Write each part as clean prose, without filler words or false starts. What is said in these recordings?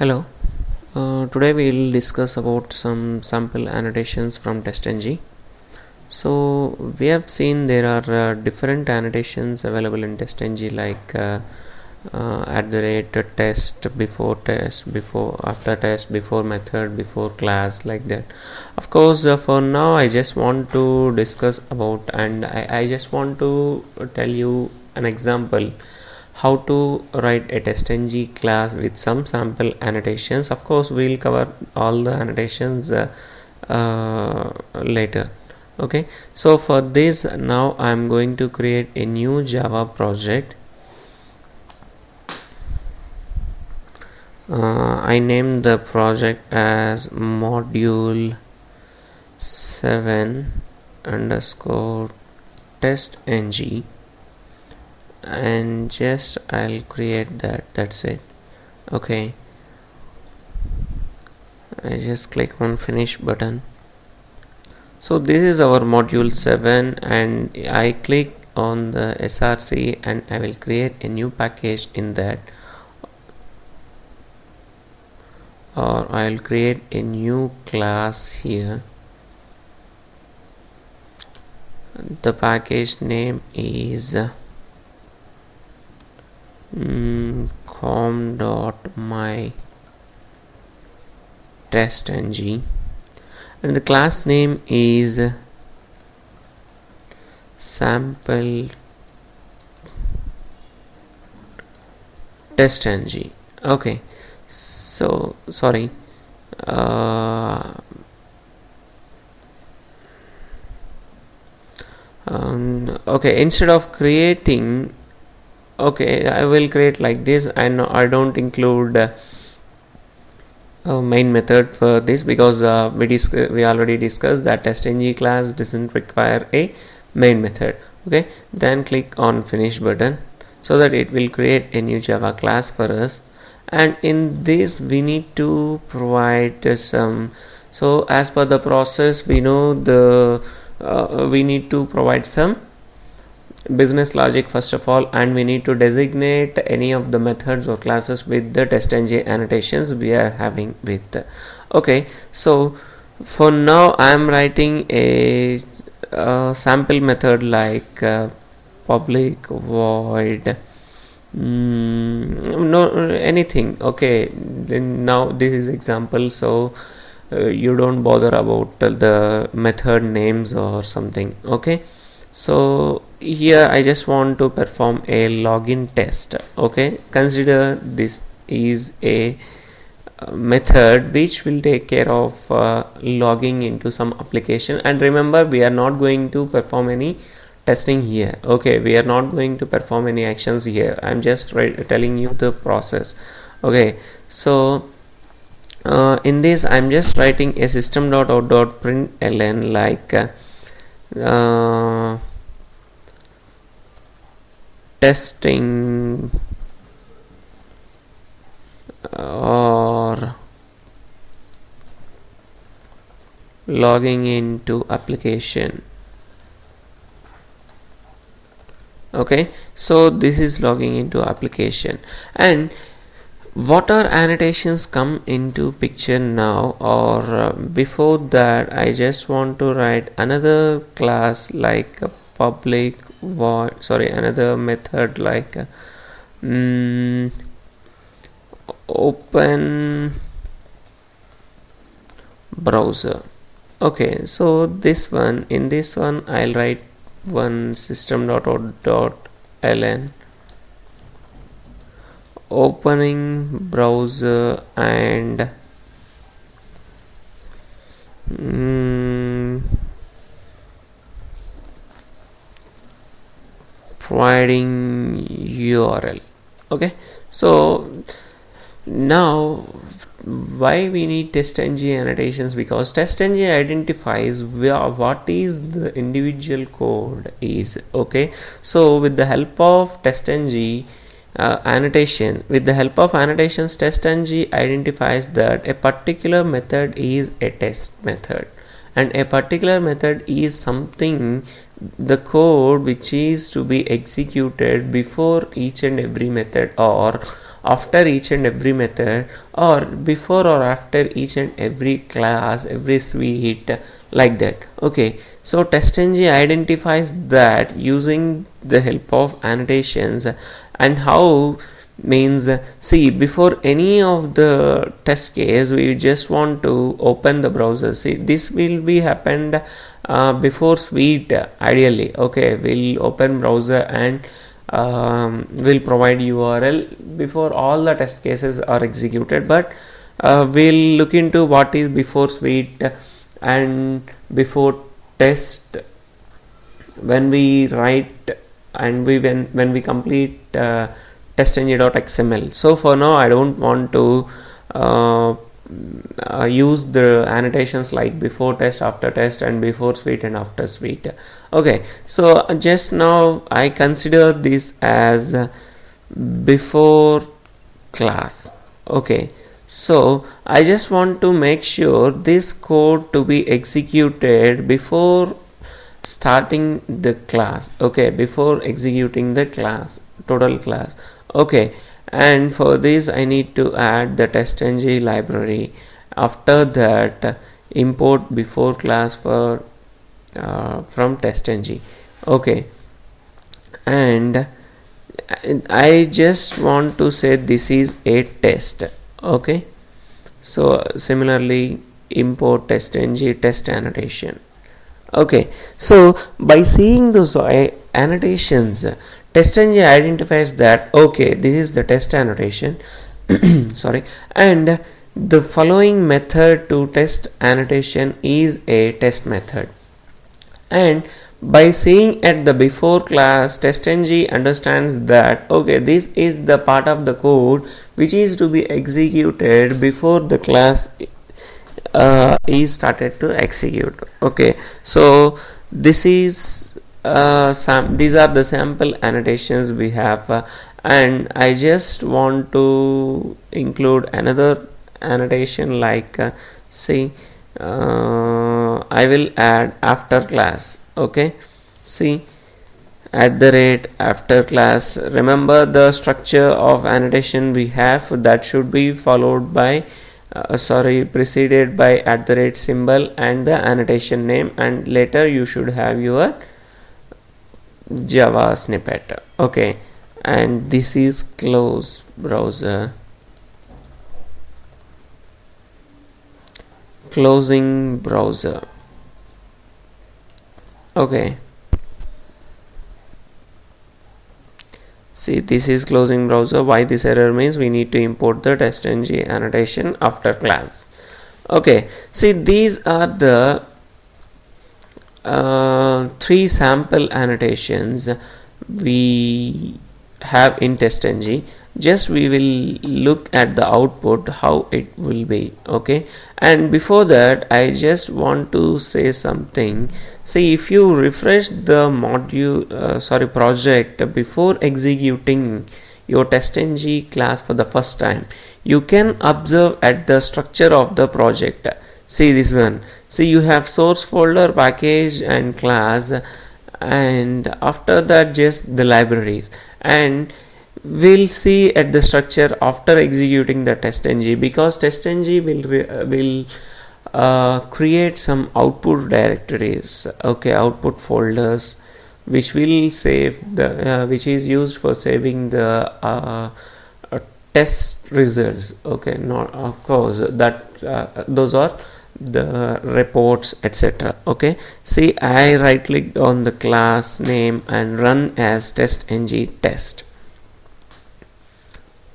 Hello. Today we will discuss about some sample annotations from TestNG. So we have seen there are different annotations available in TestNG like at the rate test, before, after test, before method, before class, like that. Of course, for now I just want to discuss about and I just want to tell you an example how to write a TestNG class with some sample annotations. Of course, we'll cover all the annotations later. Okay, so for this now I'm going to create a new Java project. I named the project as module 7 underscore testng, and just I'll create that's it. Okay, I just click on finish button. So this is our module 7 and I click on the src and I will create a new package in that, or I'll create a new class here. The package name is com.mytestng and the class name is sample testng. Okay, so sorry, okay, instead of creating, okay, I will create like this. I don't include main method for this because we already discussed that testng class doesn't require a main method. Okay, then click on finish button so that it will create a new Java class for us, and in this we need to provide some. So as per the process, we know the we need to provide some business logic first of all, and we need to designate any of the methods or classes with the testng annotations we are having with. Okay, so for now I am writing a sample method like public void no anything. Okay, then now this is example, so you don't bother about the method names or something. Okay, so here I just want to perform a login test. Okay, consider this is a method which will take care of logging into some application, and remember we are not going to perform any testing here. Okay, we are not going to perform any actions here. I'm just telling you the process. Okay, so in this I'm just writing a system.out.println like testing or logging into application. Okay, so this is logging into application, and what are annotations come into picture now, or before that I just want to write another class like a public void, another method like open browser. Okay, so this one, in this one I'll write one system.out.ln opening browser and providing URL. Okay, so now why we need testng annotations? Because testng identifies what is the individual code is. Okay, so with the help of testng annotations, testng identifies that a particular method is a test method, and a particular method is something, the code which is to be executed before each and every method, or after each and every method, or before or after each and every class, every suite, like that. Okay, so TestNG identifies that using the help of annotations. And how means, see, before any of the test case we just want to open the browser. See, this will be happened before suite, ideally. Okay, we'll open browser and will provide URL before all the test cases are executed, but we'll look into what is before suite and before test when we write and when we complete testng.xml. So for now I don't want to use the annotations like before test, after test, and before suite and after suite. Okay, so just now I consider this as before class. Okay, so I just want to make sure this code to be executed before starting the class. Okay, before executing the class, total class. Okay, and for this I need to add the testng library. After that, import before class for from testng. Okay, and I just want to say this is a test. Okay, so similarly import testng test annotation. Okay, so by seeing those annotations, TestNG identifies that okay, this is the test annotation sorry, and the following method to test annotation is a test method. And by seeing at the before class, TestNG understands that okay, this is the part of the code which is to be executed before the class is started to execute. Okay, so this is these are the sample annotations we have, and I just want to include another annotation like see, I will add after class. Okay, see, after class. Remember the structure of annotation we have, that should be followed by preceded by symbol and the annotation name, and later you should have your Java snippet. Okay, and this is close browser, closing browser. Okay, see, this is closing browser. Why this error means we need to import the testng annotation after class. Okay, see, these are the three sample annotations we have in testng. Just we will look at the output, how it will be. Okay, and before that I just want to say something. See, if you refresh the module project before executing your testng class for the first time, you can observe at the structure of the project. See this one. See, you have source folder, package, and class, and after that just the libraries. And we'll see at the structure after executing the testng, because testng will create some output directories. Okay, output folders which will save the which is used for saving the test results. Okay, not of course that those are the reports, etc. Okay, see, I right clicked on the class name and run as testng test.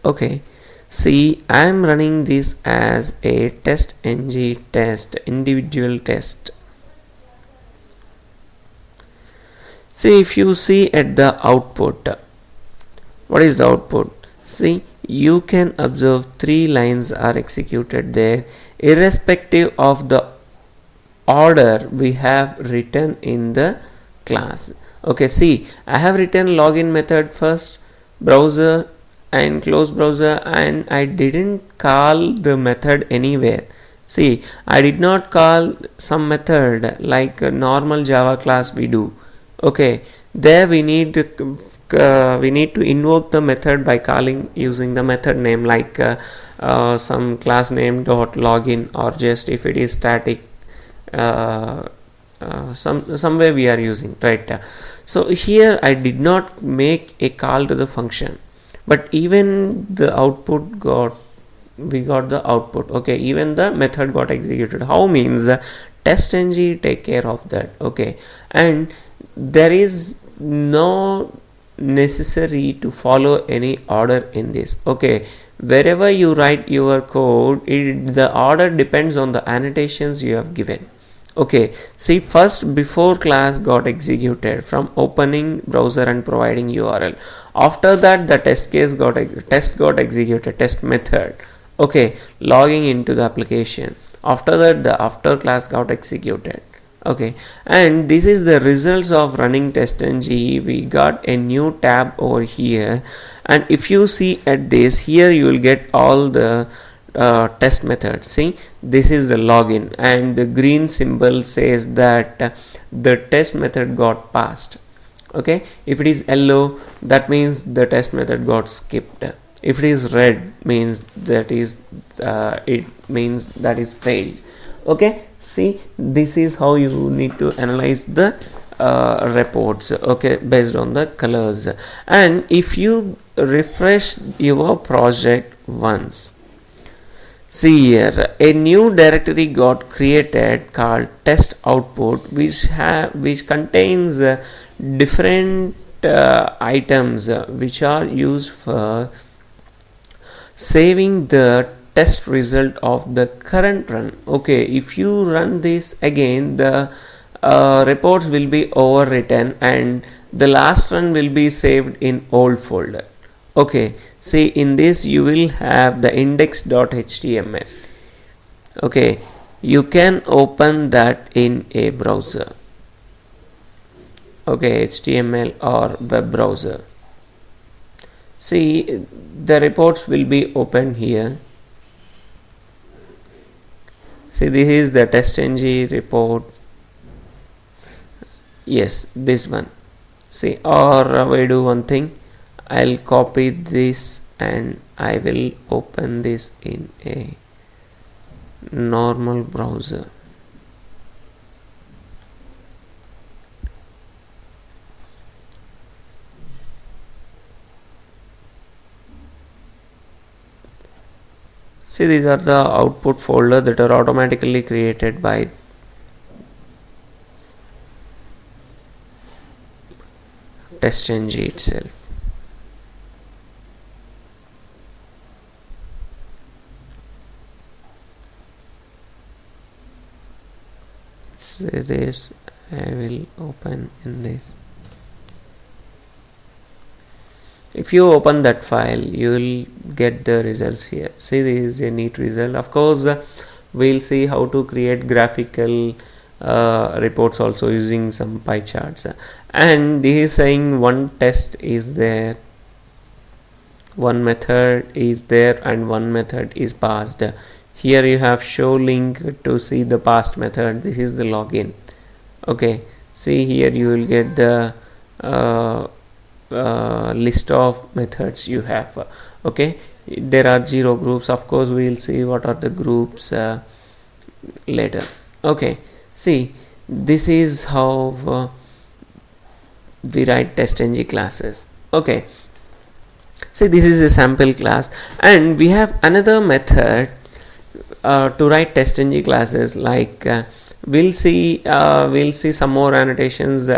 Okay, see, I am running this as a testng test, individual test. See, if you see at the output, what is the output? See, you can observe 3 lines are executed there, irrespective of the order we have written in the class. Okay, see, I have written login method first, browser and close browser, and I didn't call the method anywhere. See, I did not call some method like a normal Java class we do. Okay, there we need we need to invoke the method by calling using the method name, like some class name dot login, or just if it is static, some way we are using, right? So here I did not make a call to the function, but even the output we got the output. Okay, even the method got executed. How means testng take care of that. Okay, and there is no necessary to follow any order in this. Okay, wherever you write your code, the order depends on the annotations you have given. Okay, see, first before class got executed from opening browser and providing URL. After that, the test got executed, test method. Okay, logging into the application. After that, the after class got executed. Okay, and this is the results of running testng. We got a new tab over here, and if you see at this, here you will get all the test methods. See, this is the login, and the green symbol says that the test method got passed. Okay, if it is yellow, that means the test method got skipped. If it is red, means that is failed. Okay, see, this is how you need to analyze the reports, okay, based on the colors. And if you refresh your project once, see here, a new directory got created called test output, which contains different items which are used for saving the test result of the current run. Okay, if you run this again, the reports will be overwritten and the last run will be saved in old folder. Okay, see, in this you will have the index.html. Okay, you can open that in a browser. Okay, HTML or web browser. See, the reports will be opened here. See, this is the testng report. Yes, this one. See, or we do one thing, I'll copy this and I will open this in a normal browser. See, these are the output folder that are automatically created by testng itself. So this I will open in this. If you open that file, you will get the results here. See, this is a neat result. Of course, we'll see how to create graphical reports also using some pie charts. And this is saying one test is there, one method is there, and one method is passed. Here you have show link to see the past method. This is the login. Okay, see, here you will get the list of methods you have. Okay, there are 0 groups. Of course, we will see what are the groups later. Okay, see, this is how we write testng classes. Okay, see, this is a sample class, and we have another method to write testng classes. Like we'll see some more annotations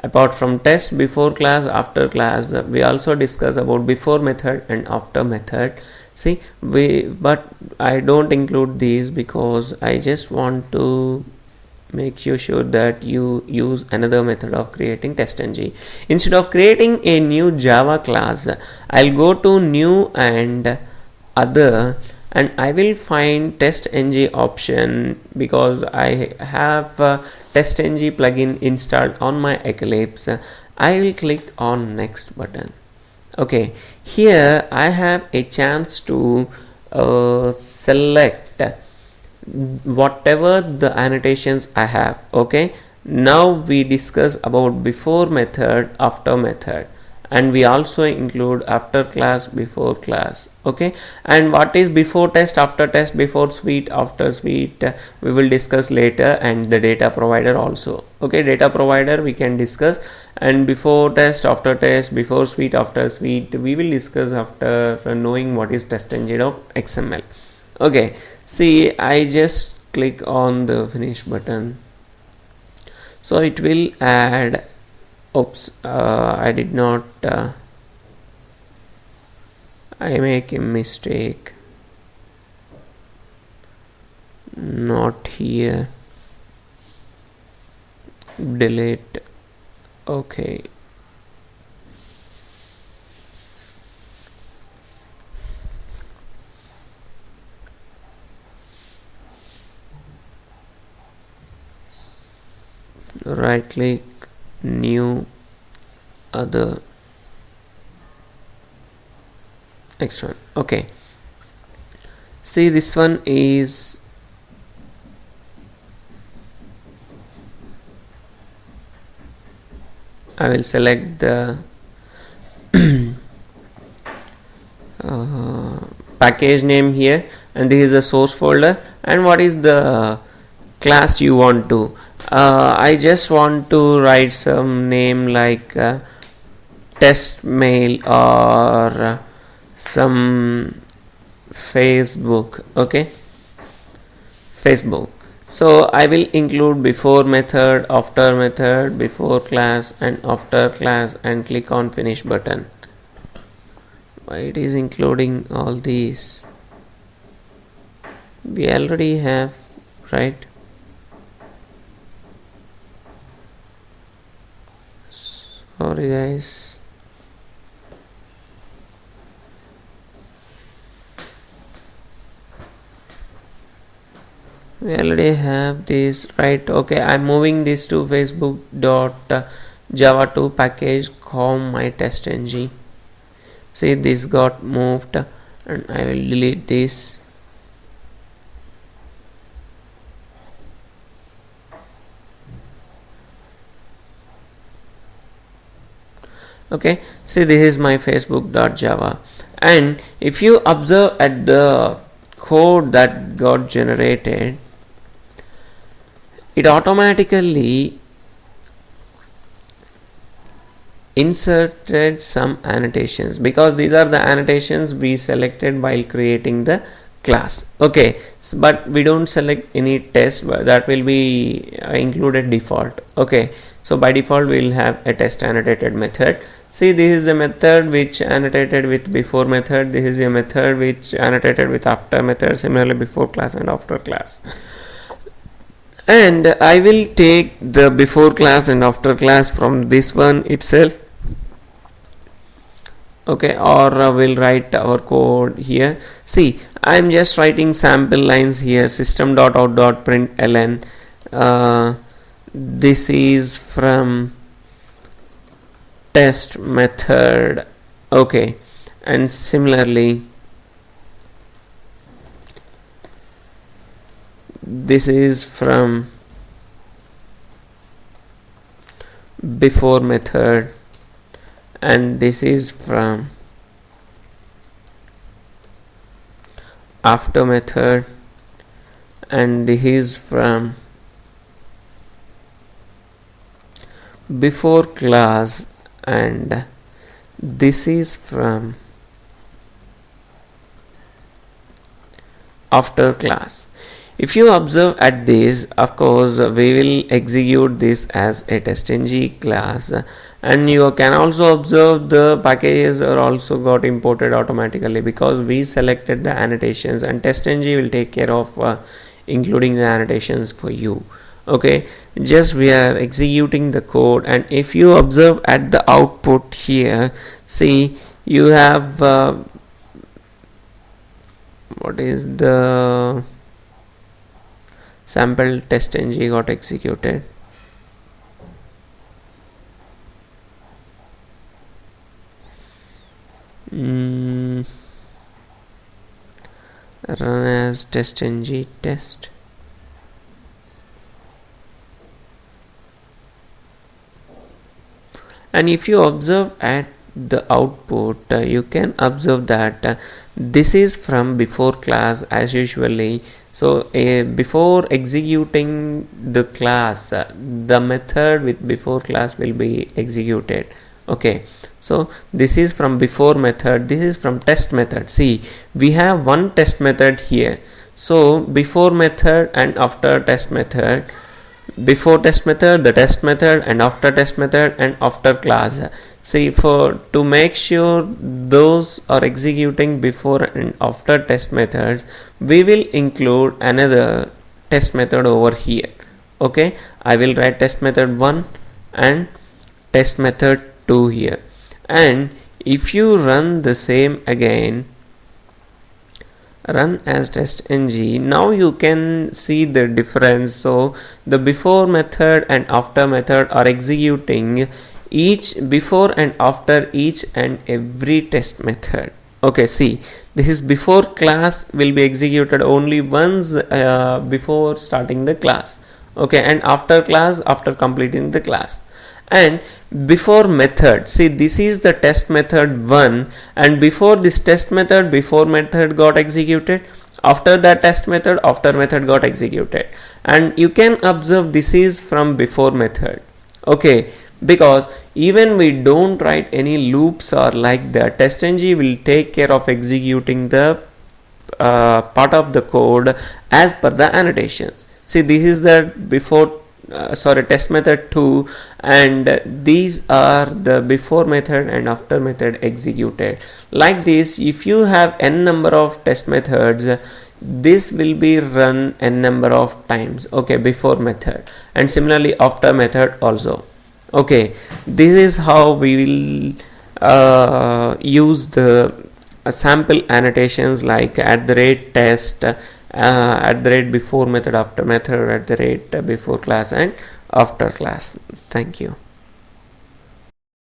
apart from test, before class, after class. We also discuss about before method and after method. See, but I don't include these because I just want to make you sure that you use another method of creating testng. Instead of creating a new Java class, I'll go to new and other, and I will find testng option because I have testng plugin installed on my Eclipse. I will click on next button. Okay, here I have a chance to select whatever the annotations I have. Okay, Now we discuss about before method, after method, and we also include after class, before class. Okay, and what is before test, after test, before suite, after suite, we will discuss later, and the data provider also. Okay, data provider we can discuss, and before test, after test, before suite, after suite, we will discuss after knowing what is testng.xml. Okay, see, I just click on the finish button, so it will add. Oops, I did not I make a mistake, not here, delete. Okay, right click, new, other, external. Okay, see, this one is I will select the package name here, and this is a source folder, and what is the class you want to. I just want to write some name like test mail or some Facebook. Okay, Facebook. So I will include before method, after method, before class and after class, and click on finish button. Why it is including all these? We already have, right? Sorry guys. We already have this, right? Okay, I'm moving this to facebook.java 2 package com my test ng. See, this got moved, and I will delete this. Okay, see, this is my facebook.java, and if you observe at the code that got generated, it automatically inserted some annotations, because these are the annotations we selected while creating the class. Okay, but we don't select any test, but that will be included default. Okay, so by default we will have a test annotated method. See, this is the method which annotated with before method, this is a method which annotated with after method, similarly before class and after class. And I will take the before class and after class from this one itself. Okay, or we'll write our code here. See, I'm just writing sample lines here, system.out.println. This is from test method. Okay, and similarly this is from before method, and this is from after method, and this is from before class, and this is from after class. If you observe at this, of course we will execute this as a testng class, and you can also observe the packages are also got imported automatically because we selected the annotations, and testng will take care of including the annotations for you. Okay, just we are executing the code, and if you observe at the output here, see, you have what is the sample testng got executed. Run as testng test. And if you observe at the output, you can observe that this is from before class as usually. So before executing the class, the method with before class will be executed. Okay, so this is from before method, this is from test method. See, we have one test method here. So before method and after test method, before test method, the test method, and after test method and after class. See, for to make sure those are executing before and after test methods, we will include another test method over here. Okay, I will write test method 1 and test method 2 here. And if you run the same again, run as test ng, now you can see the difference. So the before method and after method are executing each before and after each and every test method. Okay, see, this is before class will be executed only once before starting the class. Okay, and after class after completing the class. And before method, see, this is the test method 1, and before this test method, before method got executed, after that test method, after method got executed. And you can observe this is from before method. Okay, because even we don't write any loops or like that, testng will take care of executing the part of the code as per the annotations. See, this is the before test method 2, and these are the before method and after method executed. Like this, if you have n number of test methods, this will be run n number of times. Okay, before method, and similarly after method also. Okay, this is how we will use the sample annotations like @test, @before method, after method, @before class and after class. Thank you.